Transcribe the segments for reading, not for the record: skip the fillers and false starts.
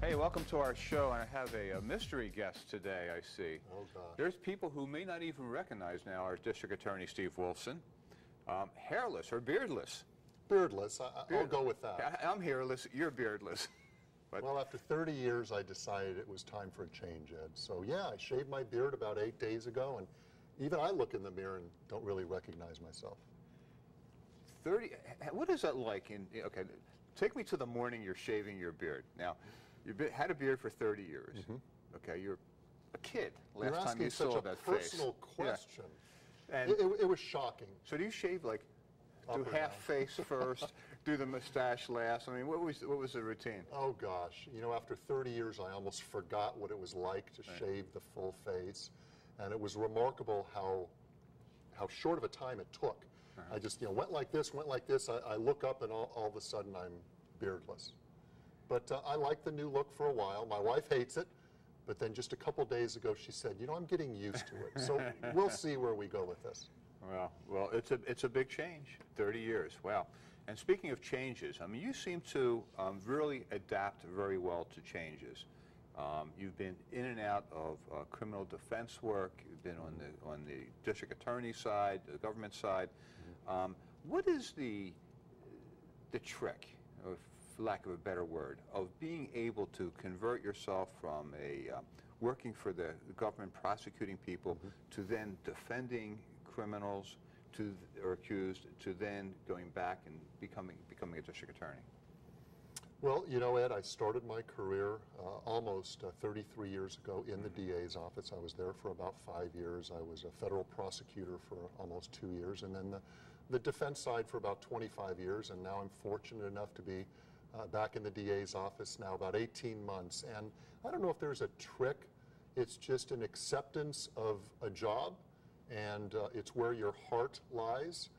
Hey, welcome to our show, and I have a mystery guest today, I see. Oh, gosh. There's people who may not even recognize now our District Attorney, Steve Wolfson. Hairless or beardless? Beardless. I'll go with that. I'm hairless, you're beardless. But well, after 30 years, I decided it was time for a change, Ed. So, yeah, I shaved my beard about 8 days ago, and even I look in the mirror and don't really recognize myself. 30, what is that like? Okay, take me to the morning you're shaving your beard. Now, you've had a beard for 30 years. Mm-hmm. Okay, you're a kid last You're time you asking saw such a that personal face. question. Yeah. And It was shocking. so do you shave like, Up do or half down? face first, do the mustache last? I mean, what was the routine? Oh, gosh. You know, after 30 years, I almost forgot what it was like to shave the full face. And it was remarkable how short of a time it took. I just, went like this, I look up, and all of a sudden, I'm beardless. But I like the new look for a while. My wife hates it. But then just a couple days ago, she said, I'm getting used to it. So we'll see where we go with this. Well, it's a big change, 30 years, wow. And speaking of changes, I mean, you seem to really adapt very well to changes. You've been in and out of criminal defense work. You've been on the district attorney side, the government side. What is the trick, or for lack of a better word, of being able to convert yourself from working for the government prosecuting people to then defending criminals or accused, to then going back and becoming a district attorney? Well, Ed, I started my career almost 33 years ago in the DA's office. I was there for about 5 years. I was a federal prosecutor for almost 2 years, and then the defense side for about 25 years, and now I'm fortunate enough to be back in the DA's office now about 18 months. And I don't know if there's a trick. It's just an acceptance of a job, and it's where your heart lies.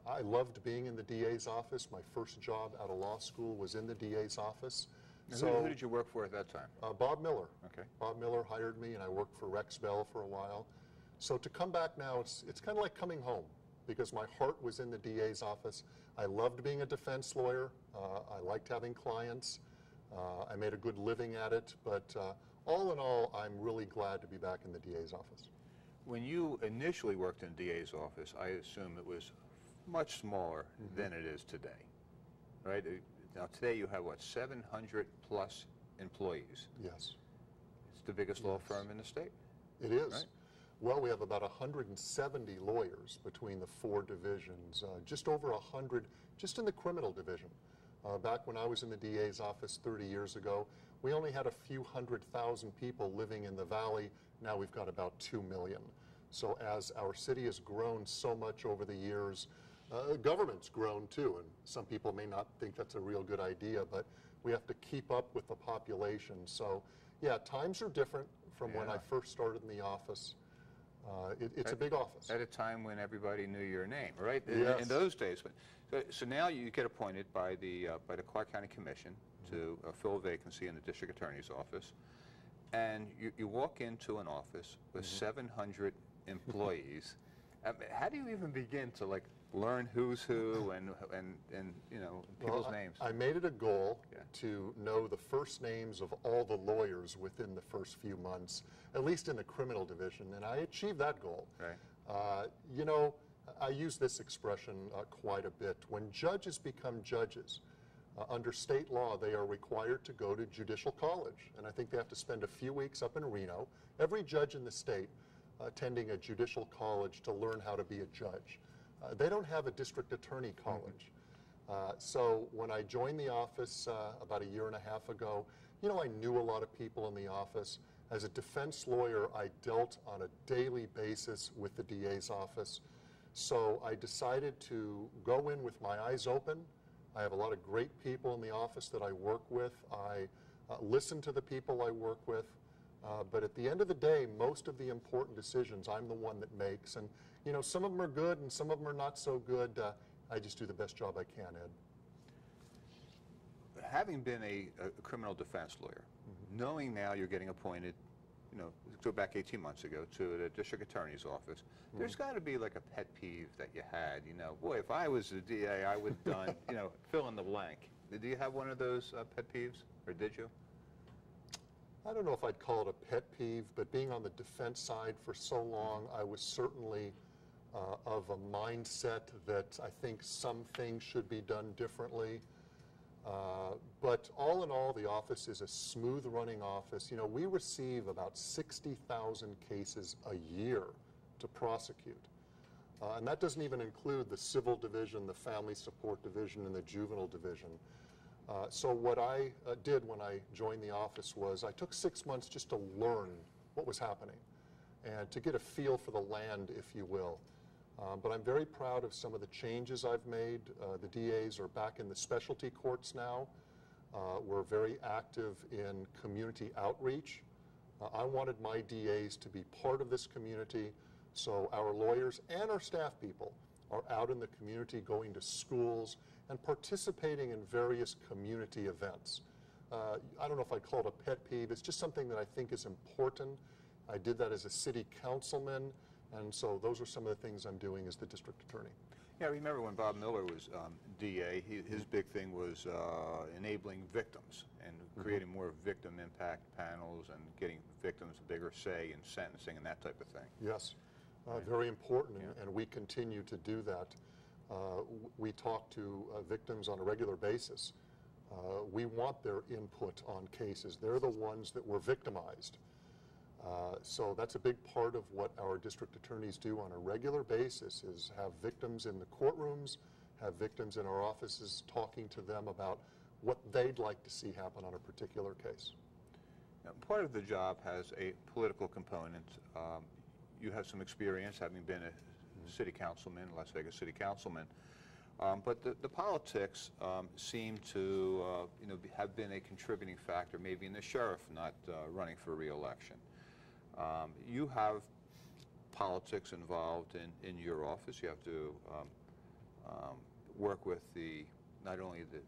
I loved being in the DA's office. My first job out of law school was in the DA's office. So, who did you work for at that time? Bob Miller. Okay. Bob Miller hired me, and I worked for Rex Bell for a while. So to come back now, it's kind of like coming home, because my heart was in the DA's office. I loved being a defense lawyer. I liked having clients. I made a good living at it. But all in all, I'm really glad to be back in the DA's office. When you initially worked in the DA's office, I assume it was much smaller than it is today, right? Now today you have, what, 700 plus employees? Yes. It's the biggest law firm in the state? It is. Right? Well, we have about 170 lawyers between the 4 divisions, just over 100 just in the criminal division. Back when I was in the DA's office 30 years ago, we only had a few 100,000 people living in the valley. Now we've got about 2 million. So as our city has grown so much over the years, government's grown too, and some people may not think that's a real good idea, but we have to keep up with the population. So yeah, times are different from when I first started in the office. It's a big office. At a time when everybody knew your name, right? Yes. In those days. So now you get appointed by the Clark County Commission to fill a vacancy in the district attorney's office, and you walk into an office with 700 employees. How do you even begin to learn who's who and people's names? I made it a goal to know the first names of all the lawyers within the first few months, at least in the criminal division, and I achieved that goal. Right. I use this expression quite a bit. When judges become judges, under state law, they are required to go to judicial college, and I think they have to spend a few weeks up in Reno. Every judge in the state attending a judicial college to learn how to be a judge. They don't have a district attorney college. So when I joined the office about 1.5 years ago, I knew a lot of people in the office. As a defense lawyer, I dealt on a daily basis with the DA's office. So I decided to go in with my eyes open. I have a lot of great people in the office that I work with. I listen to the people I work with. But at the end of the day, most of the important decisions I'm the one that makes. And, some of them are good and some of them are not so good. I just do the best job I can, Ed. Having been a criminal defense lawyer, knowing now you're getting appointed, go back 18 months ago to the district attorney's office, there's got to be like a pet peeve that you had. Boy, if I was the DA, I would have done, fill in the blank. Do you have one of those pet peeves, or did you? I don't know if I'd call it a pet peeve, but being on the defense side for so long, I was certainly of a mindset that I think some things should be done differently. But all in all, the office is a smooth running office. You know, we receive about 60,000 cases a year to prosecute. And that doesn't even include the Civil Division, the Family Support Division, and the Juvenile Division. So what I did when I joined the office was I took 6 months just to learn what was happening and to get a feel for the land, if you will. But I'm very proud of some of the changes I've made. The DAs are back in the specialty courts now. We're very active in community outreach. I wanted my DAs to be part of this community, so our lawyers and our staff people are out in the community going to schools and participating in various community events. I don't know if I'd call it a pet peeve. It's just something that I think is important. I did that as a city councilman, and so those are some of the things I'm doing as the district attorney. Yeah, I remember when Bob Miller was DA, his big thing was enabling victims and creating more victim impact panels and getting victims a bigger say in sentencing and that type of thing. Yes, very important, and we continue to do that. We talk to victims on a regular basis. We want their input on cases. They're the ones that were victimized. So that's a big part of what our district attorneys do on a regular basis, is have victims in the courtrooms, have victims in our offices, talking to them about what they'd like to see happen on a particular case. Now, part of the job has a political component. You have some experience having been a city councilman, Las Vegas city councilman. But the politics seem to have been a contributing factor, maybe in the sheriff not running for re-election. You have politics involved in your office. You have to work with not only the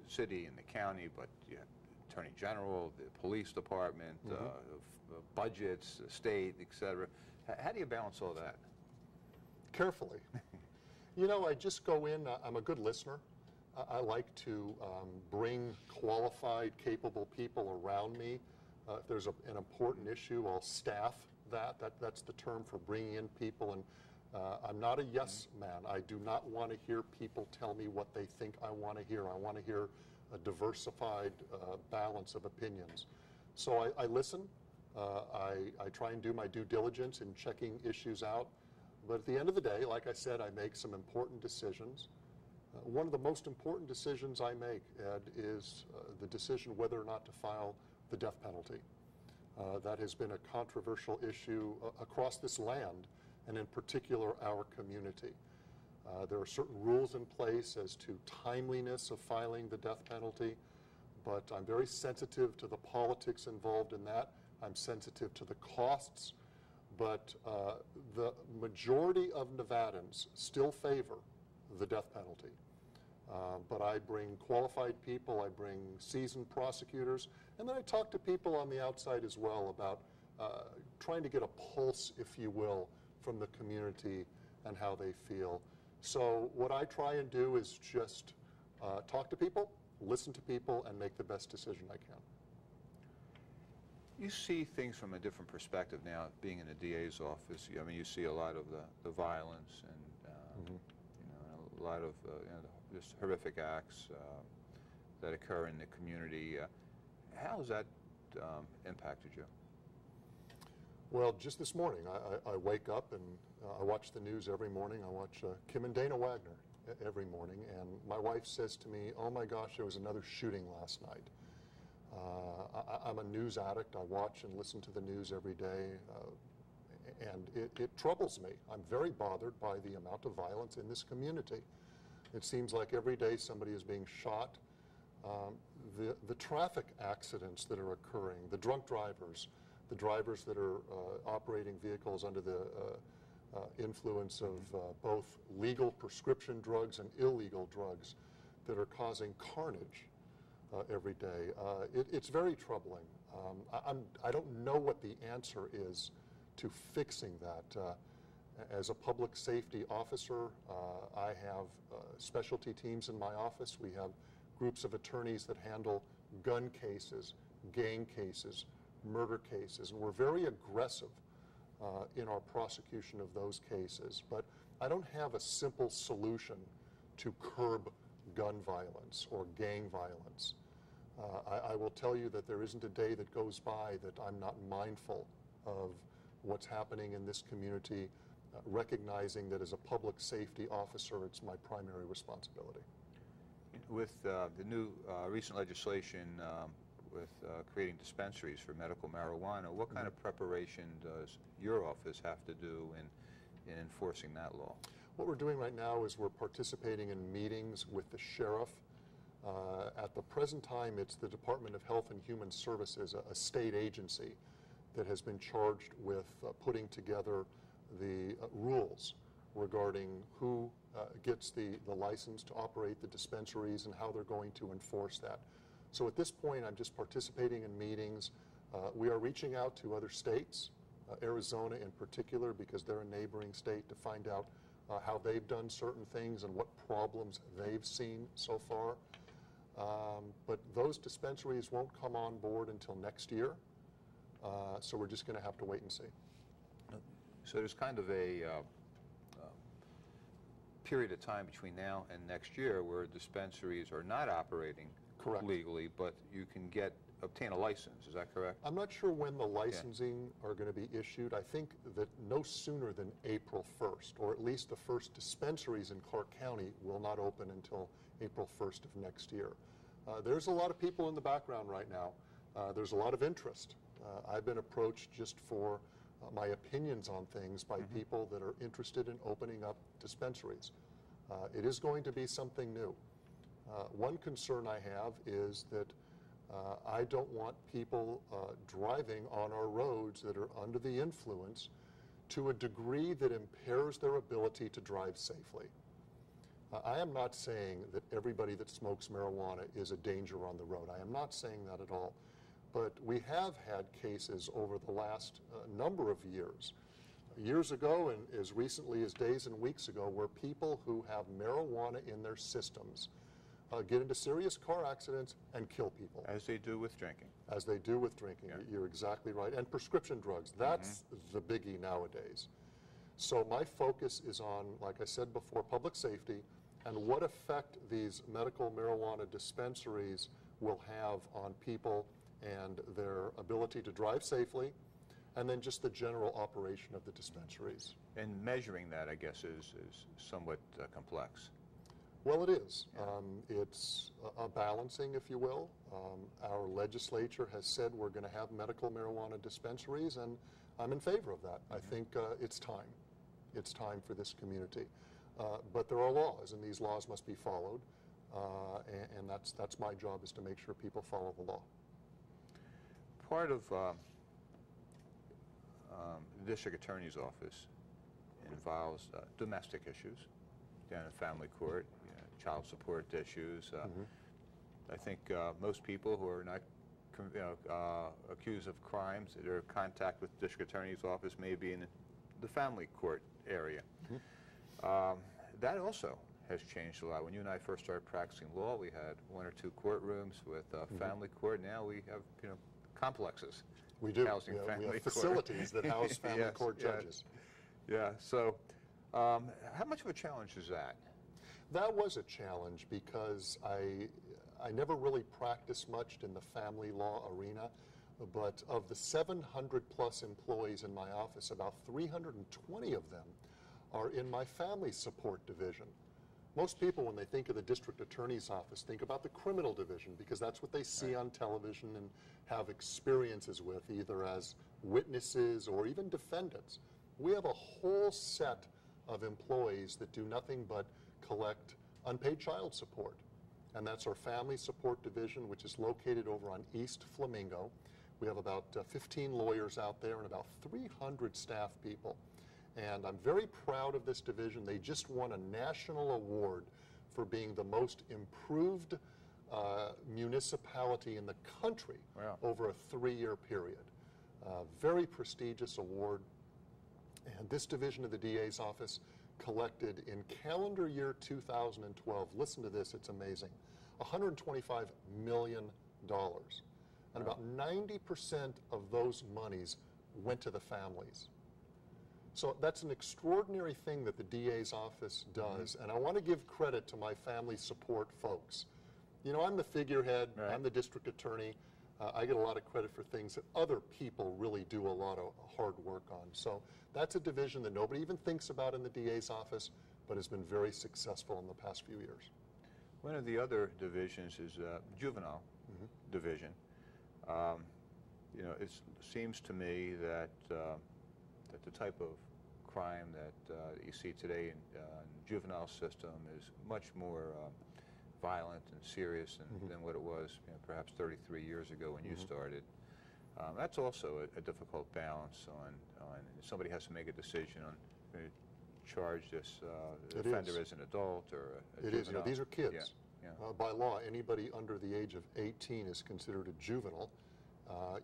city and the county, but you have Attorney General, the police department, budgets, the state, etc. How do you balance all that? Carefully. You know, I just go in, I'm a good listener. I like to bring qualified, capable people around me. If there's an important issue, I'll staff that. That's the term for bringing in people. And I'm not a yes man. I do not want to hear people tell me what they think I want to hear. I want to hear a diversified balance of opinions. So I listen. I try and do my due diligence in checking issues out. But at the end of the day, like I said, I make some important decisions. One of the most important decisions I make, Ed, is the decision whether or not to file the death penalty. That has been a controversial issue across this land, and in particular our community. There are certain rules in place as to timeliness of filing the death penalty, but I'm very sensitive to the politics involved in that. I'm sensitive to the costs. But the majority of Nevadans still favor the death penalty. But I bring qualified people, I bring seasoned prosecutors, and then I talk to people on the outside as well about trying to get a pulse, if you will, from the community and how they feel. So what I try and do is just talk to people, listen to people, and make the best decision I can. You see things from a different perspective now, being in the DA's office. I mean, you see a lot of the violence and a lot of just horrific acts that occur in the community. How has that impacted you? Well, just this morning, I wake up and I watch the news every morning. I watch Kim and Dana Wagner every morning, and my wife says to me, "Oh my gosh, there was another shooting last night." I'm a news addict. I watch and listen to the news every day, and it troubles me. I'm very bothered by the amount of violence in this community. It seems like every day somebody is being shot. The traffic accidents that are occurring, the drunk drivers, the drivers that are operating vehicles under the influence of both legal prescription drugs and illegal drugs that are causing carnage every day. It's very troubling. I don't know what the answer is to fixing that. As a public safety officer, I have specialty teams in my office. We have groups of attorneys that handle gun cases, gang cases, murder cases, and we're very aggressive in our prosecution of those cases. But I don't have a simple solution to curb gun violence or gang violence. I will tell you that there isn't a day that goes by that I'm not mindful of what's happening in this community, recognizing that as a public safety officer, it's my primary responsibility. With the new recent legislation with creating dispensaries for medical marijuana, what kind of preparation does your office have to do in enforcing that law? What we're doing right now is we're participating in meetings with the sheriff. At the present time, it's the Department of Health and Human Services, a state agency that has been charged with putting together the rules regarding who gets the license to operate the dispensaries and how they're going to enforce that. So at this point, I'm just participating in meetings. We are reaching out to other states, Arizona in particular, because they're a neighboring state, to find out how they've done certain things and what problems they've seen so far. But those dispensaries won't come on board until next year, so we're just going to have to wait and see. So there's kind of a period of time between now and next year where dispensaries are not operating Correct. legally, but you can obtain a license. Is that correct? I'm not sure when the licensing are going to be issued. I think that no sooner than April 1st, or at least the first dispensaries in Clark County will not open until April 1st of next year. There's a lot of people in the background right now. There's a lot of interest. I've been approached just for my opinions on things by people that are interested in opening up dispensaries. It is going to be something new. One concern I have is that I don't want people driving on our roads that are under the influence to a degree that impairs their ability to drive safely. I am not saying that everybody that smokes marijuana is a danger on the road. I am not saying that at all. But we have had cases over the last number of years, years ago and as recently as days and weeks ago, where people who have marijuana in their systems get into serious car accidents and kill people. As they do with drinking. As they do with drinking. Yeah. You're exactly right. And prescription drugs, that's the biggie nowadays. So my focus is on, like I said before, public safety and what effect these medical marijuana dispensaries will have on people and their ability to drive safely, and then just the general operation of the dispensaries. And measuring that, I guess, is somewhat complex. Well, it is. It's a balancing, if you will. Our legislature has said we're going to have medical marijuana dispensaries, and I'm in favor of that. I think it's time. It's time for this community. But there are laws, and these laws must be followed, and that's my job, is to make sure people follow the law. Part of the district attorney's office involves domestic issues down in family court, child support issues. I think most people who are not accused of crimes that are in contact with the district attorney's office may be in the family court area. That also has changed a lot. When you and I first started practicing law, we had 1 or 2 courtrooms with family court. Now we have complexes. We do. Housing family we have court. facilities that house family Yes, court yes. judges. Yeah. So, how much of a challenge is that? That was a challenge because I never really practiced much in the family law arena, but of the 700 plus employees in my office, about 320 of them are in my family support division. Most people, when they think of the district attorney's office, think about the criminal division, because that's what they see on television and have experiences with, either as witnesses or even defendants. We have a whole set of employees that do nothing but collect unpaid child support. And that's our family support division, which is located over on East Flamingo. We have about 15 lawyers out there and about 300 staff people. And I'm very proud of this division. They just won a national award for being the most improved municipality in the country. Wow. Over a 3-year period. Very prestigious award. And this division of the DA's office collected in calendar year 2012, listen to this, it's amazing, $125 million. And about 90% of those monies went to the families. So that's an extraordinary thing that the DA's office does, and I want to give credit to my family support folks. You know, I'm the figurehead, Right. I'm the district attorney. I get a lot of credit for things that other people really do a lot of hard work on. So that's a division that nobody even thinks about in the DA's office, but has been very successful in the past few years. One of the other divisions is Juvenile Division. You know, it seems to me that that the type of crime that you see today in juvenile system is much more violent and serious than what it was, you know, perhaps 33 years ago when you started. That's also a difficult balance on somebody has to make a decision on charge this offender as an adult or a It juvenile. is. You know, these are kids. Yeah. By law, anybody under the age of 18 is considered a juvenile.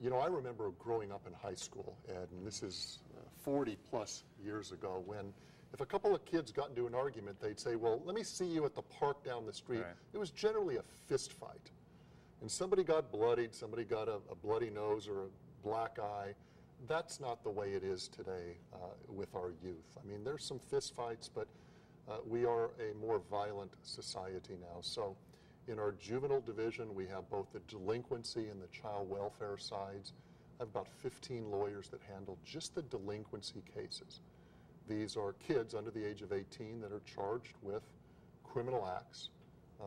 You know, I remember growing up in high school, Ed, and this is 40 plus years ago, when if a couple of kids got into an argument, they'd say, well, let me see you at the park down the street. Right. It was generally a fist fight. And somebody got bloodied, somebody got a bloody nose or a black eye. That's not the way it is today with our youth. I mean, there's some fist fights, but we are a more violent society now. So in our juvenile division, we have both the delinquency and the child welfare sides. I have about 15 lawyers that handle just the delinquency cases. These are kids under the age of 18 that are charged with criminal acts.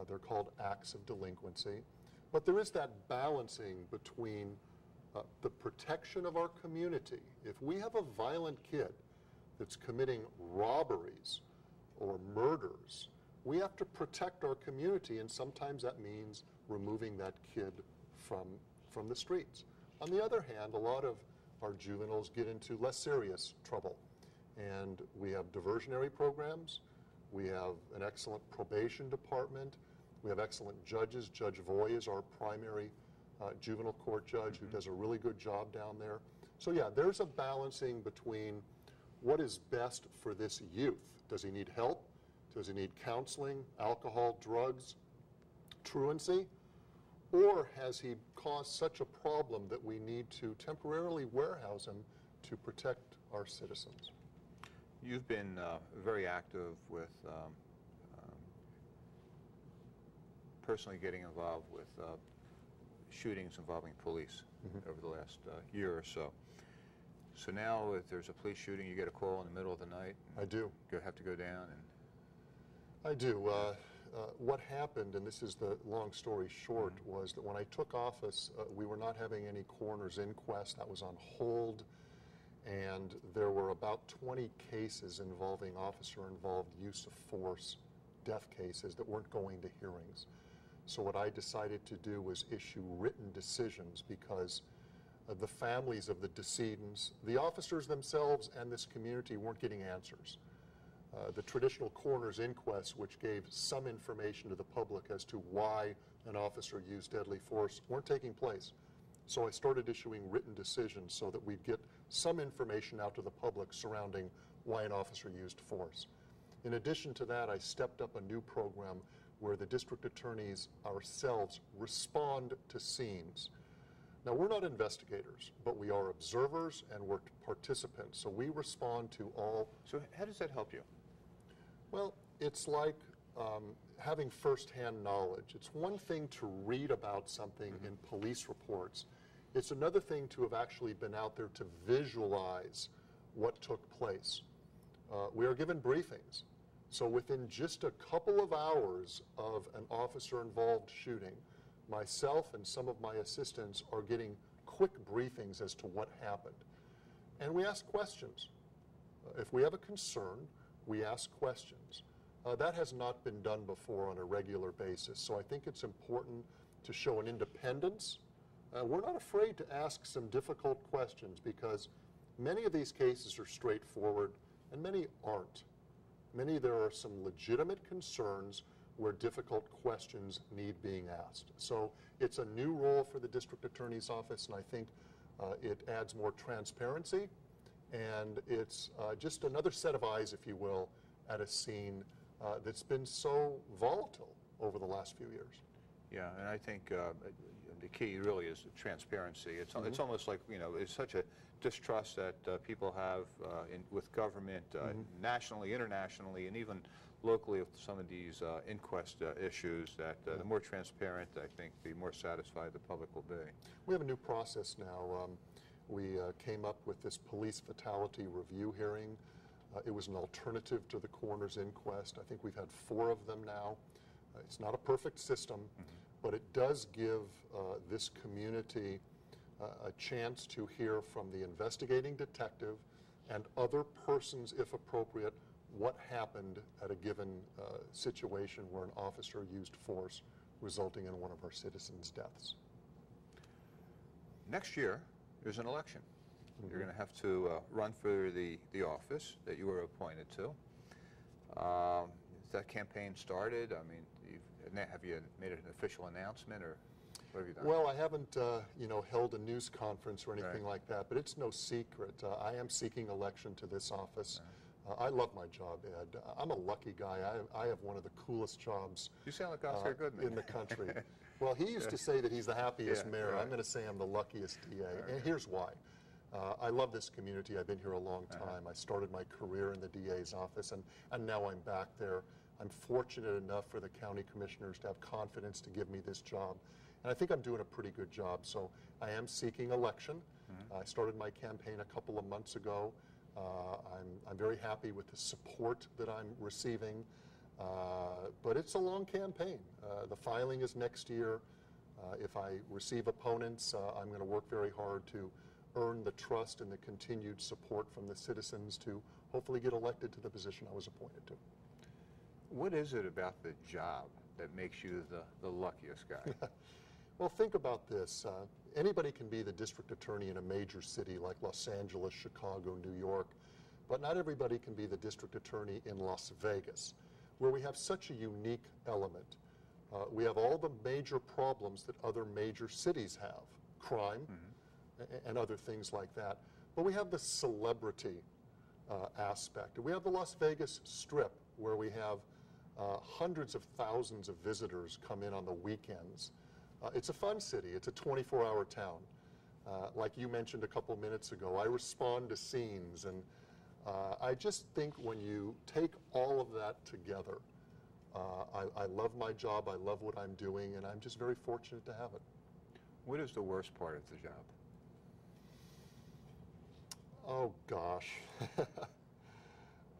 They're called acts of delinquency. But there is that balancing between the protection of our community. If we have a violent kid that's committing robberies or murders, we have to protect our community, and sometimes that means removing that kid from the streets. On the other hand, a lot of our juveniles get into less serious trouble, and we have diversionary programs, we have an excellent probation department, we have excellent judges. Judge Voy is our primary juvenile court judge who does a really good job down there. So yeah, there's a balancing between what is best for this youth. Does he need help? Does he need counseling, alcohol, drugs, truancy? Or has he caused such a problem that we need to temporarily warehouse him to protect our citizens? You've been very active with personally getting involved with shootings involving police over the last year or so. So now if there's a police shooting, you get a call in the middle of the night? I do. You have to go down and... I do. What happened, and this is the long story short, was that when I took office, we were not having any coroner's inquest. That was on hold, and there were about 20 cases involving officer-involved use of force, death cases that weren't going to hearings. So what I decided to do was issue written decisions because the families of the decedents, the officers themselves, and this community weren't getting answers. The traditional coroner's inquest, which gave some information to the public as to why an officer used deadly force, weren't taking place. So I started issuing written decisions so that we'd get some information out to the public surrounding why an officer used force. In addition to that, I stepped up a new program where the district attorneys ourselves respond to scenes. Now, we're not investigators, but we are observers and we're participants, so we respond to all. So how does that help you? Well, it's like having firsthand knowledge. It's one thing to read about something in police reports. It's another thing to have actually been out there to visualize what took place. We are given briefings. So within just a couple of hours of an officer-involved shooting, myself and some of my assistants are getting quick briefings as to what happened. And we ask questions. If we have a concern, we ask questions. That has not been done before on a regular basis, so I think it's important to show an independence. We're not afraid to ask some difficult questions because many of these cases are straightforward and many aren't. Many there are some legitimate concerns where difficult questions need being asked. So it's a new role for the district attorney's office, and I think it adds more transparency, and it's just another set of eyes, if you will, at a scene that's been so volatile over the last few years. Yeah, and I think the key really is transparency. It's almost like, you know, it's such a distrust that people have with government, nationally, internationally, and even locally with some of these inquest issues, that the more transparent, I think, the more satisfied the public will be. We have a new process now. We came up with this police fatality review hearing. It was an alternative to the coroner's inquest. I think we've had 4 of them now. It's not a perfect system, but it does give this community a chance to hear from the investigating detective and other persons, if appropriate, what happened at a given situation where an officer used force, resulting in one of our citizens' deaths. Next year, there's an election. You're going to have to run for the office that you were appointed to. Is that campaign started? I mean, have you made an official announcement, or what have you done? Well, I haven't, you know, held a news conference or anything like that, but it's no secret. I am seeking election to this office. I love my job, Ed. I'm a lucky guy. I have one of the coolest jobs You sound like Oscar Goodman. in the country. Well, he used to say that he's the happiest mayor. I'm going to say I'm the luckiest DA, and here's why. I love this community. I've been here a long time. I started my career in the DA's office, and now I'm back there. I'm fortunate enough for the county commissioners to have confidence to give me this job, and I think I'm doing a pretty good job. So I am seeking election. I started my campaign a couple of months ago. I'm very happy with the support that I'm receiving, but it's a long campaign. The filing is next year. If I receive opponents, I'm going to work very hard to earn the trust and the continued support from the citizens to hopefully get elected to the position I was appointed to. What is it about the job that makes you the luckiest guy? Well, think about this. Anybody can be the district attorney in a major city like Los Angeles, Chicago, New York, but not everybody can be the district attorney in Las Vegas, where we have such a unique element. We have all the major problems that other major cities have, crime and other things like that, but we have the celebrity aspect. We have the Las Vegas Strip, where we have hundreds of thousands of visitors come in on the weekends. It's a fun city. It's a 24-hour town. Like you mentioned a couple minutes ago, I respond to scenes, and I just think when you take all of that together, I love my job, I love what I'm doing, and I'm just very fortunate to have it. What is the worst part of the job? Oh, gosh.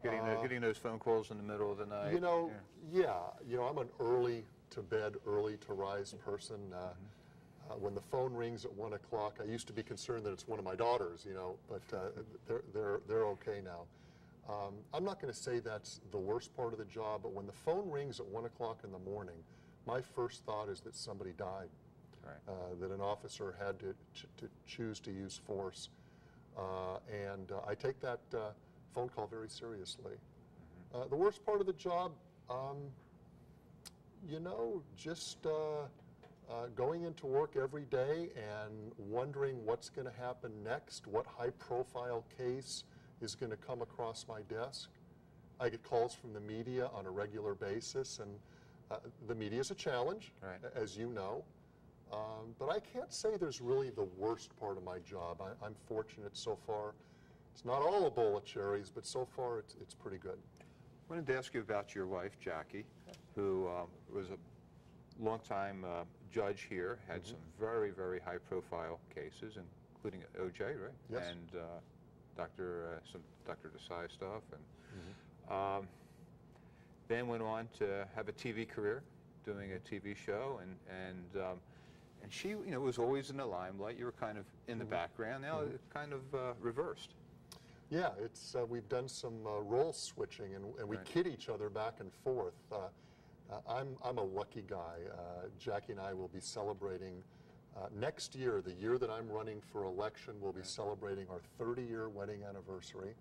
Getting those phone calls in the middle of the night? You know, yeah. You know, I'm an early to bed, early to rise person. When the phone rings at 1 o'clock, I used to be concerned that it's one of my daughters, you know, but they're okay now. I'm not going to say that's the worst part of the job, but when the phone rings at 1 o'clock in the morning, my first thought is that somebody died, that an officer had to choose to use force. And I take that phone call very seriously. The worst part of the job, you know, just going into work every day and wondering what's going to happen next, what high-profile case is going to come across my desk. I get calls from the media on a regular basis, and the media is a challenge, as you know. But I can't say there's really the worst part of my job. I'm fortunate so far. It's not all a bowl of cherries, but so far it's pretty good. I wanted to ask you about your wife, Jackie, who was a longtime judge here, had some very, very high-profile cases, including OJ, right? Yes. And some Dr. Desai stuff, and then went on to have a TV career, doing a TV show, and she, you know, was always in the limelight. You were kind of in the background. Now it's kind of reversed. Yeah, it's we've done some role switching, and we kid each other back and forth. I'm a lucky guy. Jackie and I will be celebrating next year, the year that I'm running for election. We'll be celebrating our 30-year wedding anniversary.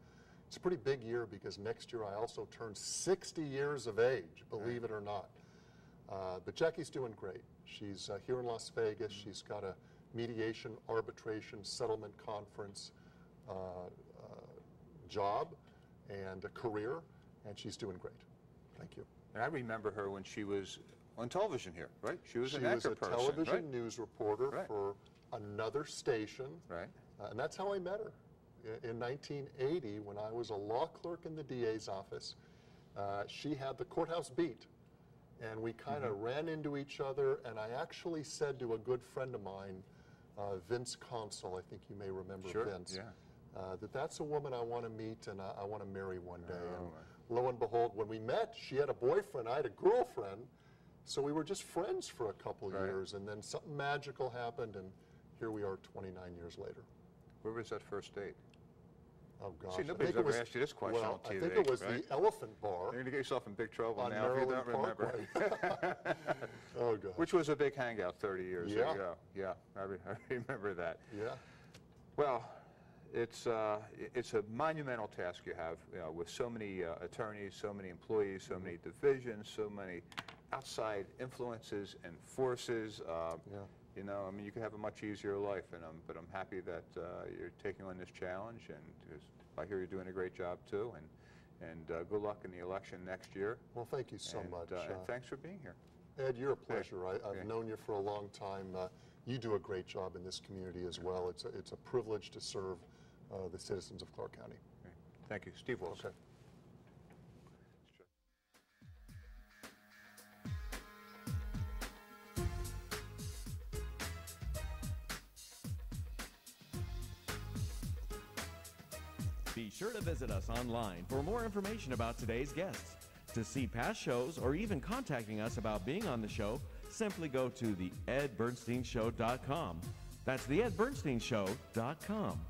It's a pretty big year because next year I also turn 60 years of age, believe it or not. But Jackie's doing great. She's here in Las Vegas. She's got a mediation, arbitration, settlement conference job and a career, and she's doing great. Thank you. And I remember her when she was on television here, right? She was She an was anchor a person, television right? news reporter Right. for another station. Right. And that's how I met her. In 1980, when I was a law clerk in the DA's office, she had the courthouse beat. And we kind of ran into each other, and I actually said to a good friend of mine, Vince Consul, I think you may remember Sure, Vince, yeah. that's a woman I want to meet and I want to marry one day. Oh, And lo and behold, when we met, she had a boyfriend, I had a girlfriend, so we were just friends for a couple Right. years, and then something magical happened, and here we are 29 years later. Where was that first date? Oh, gosh. See, I nobody's think it ever was- asked you this question well, on TV, I think it was right? the Elephant Bar You're going to get yourself in big trouble on now if you Maryland don't remember. Parkway. Oh, gosh. Which was a big hangout 30 years Yeah. ago. Yeah, I remember that. Yeah. Well, it's a monumental task you have, with so many attorneys, so many employees, so many divisions, so many outside influences and forces. Yeah. You know, I mean, you could have a much easier life, but I'm happy that you're taking on this challenge, and I hear you're doing a great job too. And good luck in the election next year. Well, thank you so much. And thanks for being here. Ed, you're a pleasure. I've Yeah. known you for a long time. You do a great job in this community as well. It's a privilege to serve the citizens of Clark County. Okay. Thank you. Steve Wolfson. Okay. Be sure to visit us online for more information about today's guests. To see past shows or even contacting us about being on the show, simply go to theedbernsteinshow.com. That's theedbernsteinshow.com.